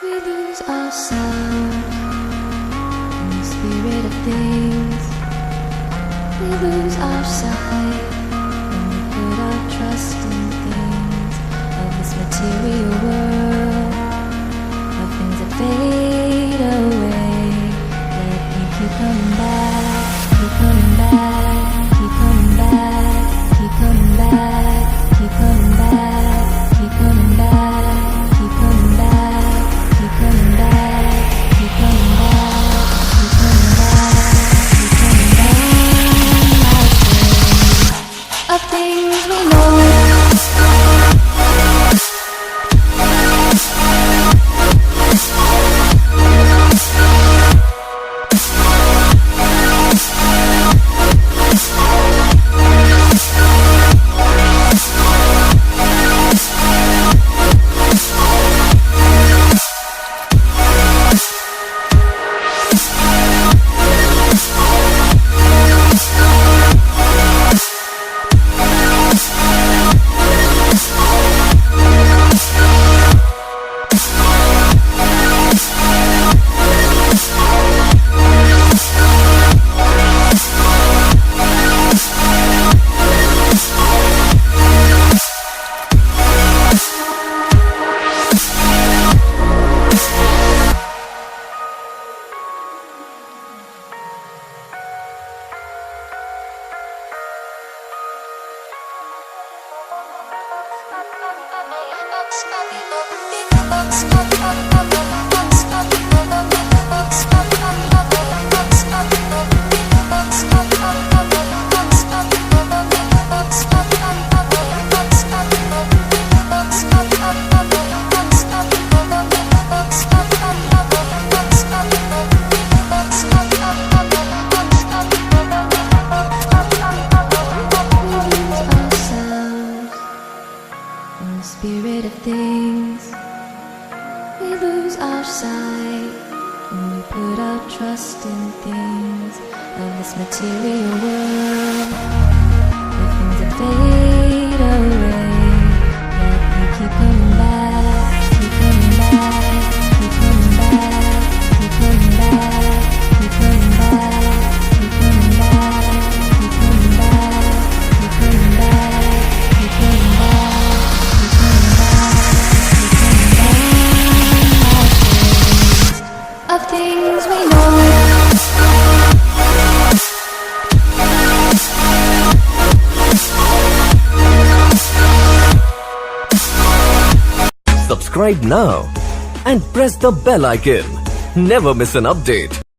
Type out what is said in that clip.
We lose ourselves in the spirit of things. We lose our sight when we put our trust in things of this material world, of things that fade away. Let me keep coming back, keep coming back, keep coming back, keep coming back, keep coming back, keep coming back, keep coming back, keep coming back, keep coming back, keep coming back, keep coming back. Of things we know. Spirit of things, we lose our sight when we put our trust in things of this material world, the things that fade away. Let me keep coming back, keep coming back, keep coming back, keep coming back, keep coming back, keep coming back, keep coming back, keep coming back, keep coming back. Of things we know. Subscribe now and press the bell icon. Never miss an update.